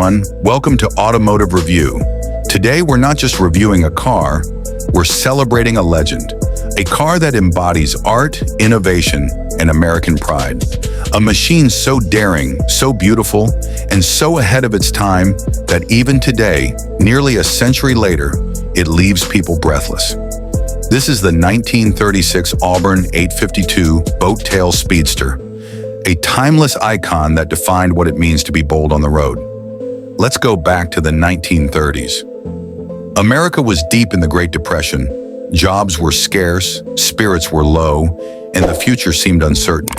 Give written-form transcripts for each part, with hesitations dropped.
everyone. Welcome to Automotive Review. Today, we're not just reviewing a car, we're celebrating a legend. A car that embodies art, innovation, and American pride. A machine so daring, so beautiful, and so ahead of its time that even today, nearly a century later, it leaves people breathless. This is the 1936 Auburn 852 Boattail Speedster, a timeless icon that defined what it means to be bold on the road. Let's go back to the 1930s. America was deep in the Great Depression. Jobs were scarce, spirits were low, and the future seemed uncertain.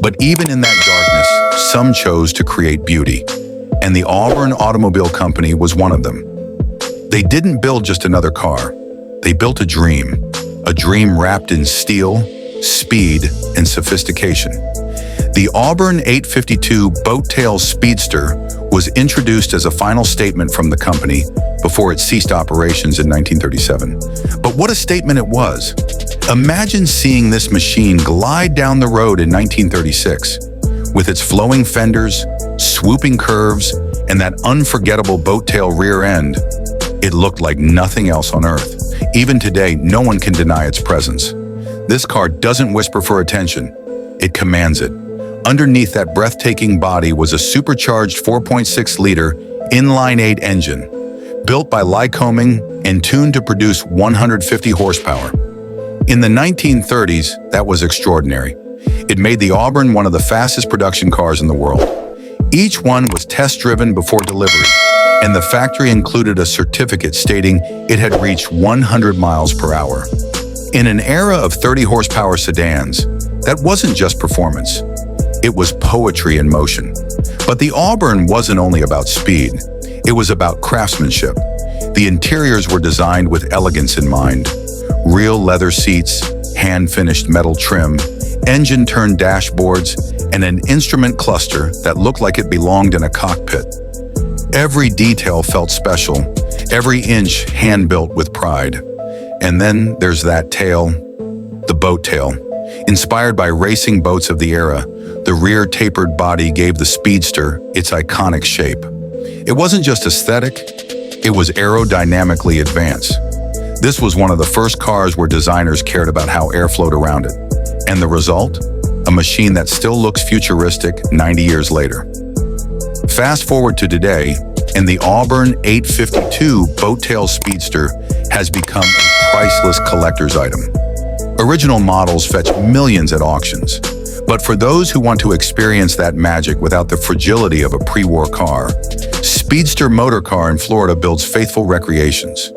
But even in that darkness, some chose to create beauty, and the Auburn Automobile Company was one of them. They didn't build just another car. They built a dream wrapped in steel, speed, and sophistication. The Auburn 852 Boattail Speedster was introduced as a final statement from the company before it ceased operations in 1937. But what a statement it was! Imagine seeing this machine glide down the road in 1936, with its flowing fenders, swooping curves, and that unforgettable boattail rear end. It looked like nothing else on Earth. Even today, no one can deny its presence. This car doesn't whisper for attention, it commands it. Underneath that breathtaking body was a supercharged 4.6-liter inline-8 engine, built by Lycoming and tuned to produce 150 horsepower. In the 1930s, that was extraordinary. It made the Auburn one of the fastest production cars in the world. Each one was test-driven before delivery, and the factory included a certificate stating it had reached 100 miles per hour. In an era of 30-horsepower sedans, that wasn't just performance. It was poetry in motion. But the Auburn wasn't only about speed. It was about craftsmanship. The interiors were designed with elegance in mind. Real leather seats, hand-finished metal trim, engine-turned dashboards, and an instrument cluster that looked like it belonged in a cockpit. Every detail felt special, every inch hand-built with pride. And then there's that tail, the Boattail. Inspired by racing boats of the era, the rear tapered body gave the Speedster its iconic shape. It wasn't just aesthetic, it was aerodynamically advanced. This was one of the first cars where designers cared about how air flowed around it. And the result? A machine that still looks futuristic 90 years later. Fast forward to today, and the Auburn 852 Boattail Speedster has become a priceless collector's item. Original models fetch millions at auctions. But for those who want to experience that magic without the fragility of a pre-war car, Speedster Motorcar in Florida builds faithful recreations.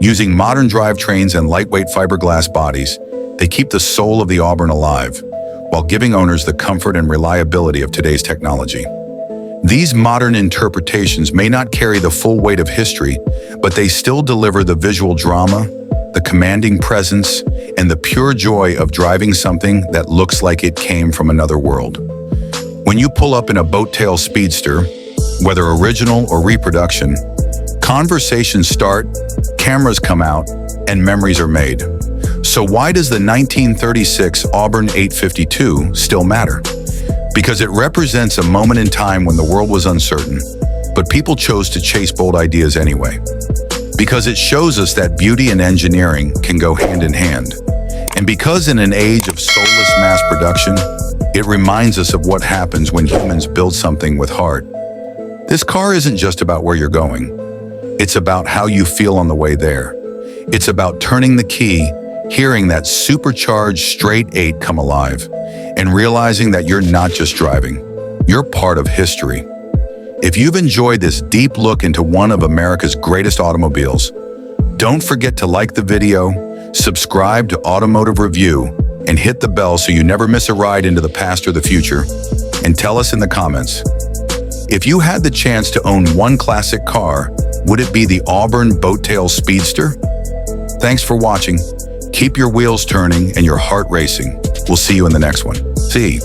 Using modern drivetrains and lightweight fiberglass bodies, they keep the soul of the Auburn alive, while giving owners the comfort and reliability of today's technology. These modern interpretations may not carry the full weight of history, but they still deliver the visual drama, the commanding presence, and the pure joy of driving something that looks like it came from another world. When you pull up in a Boattail Speedster, whether original or reproduction, conversations start, cameras come out, and memories are made. So why does the 1936 Auburn 852 still matter? Because it represents a moment in time when the world was uncertain, but people chose to chase bold ideas anyway. Because it shows us that beauty and engineering can go hand in hand. And because in an age of soulless mass production, it reminds us of what happens when humans build something with heart. This car isn't just about where you're going. It's about how you feel on the way there. It's about turning the key, hearing that supercharged straight 8 come alive, and realizing that you're not just driving, you're part of history. If you've enjoyed this deep look into one of America's greatest automobiles, don't forget to like the video, subscribe to Automotive Review, and hit the bell so you never miss a ride into the past or the future. And tell us in the comments, if you had the chance to own one classic car, would it be the Auburn Boattail Speedster? Thanks for watching. Keep your wheels turning and your heart racing. We'll see you in the next one. See you.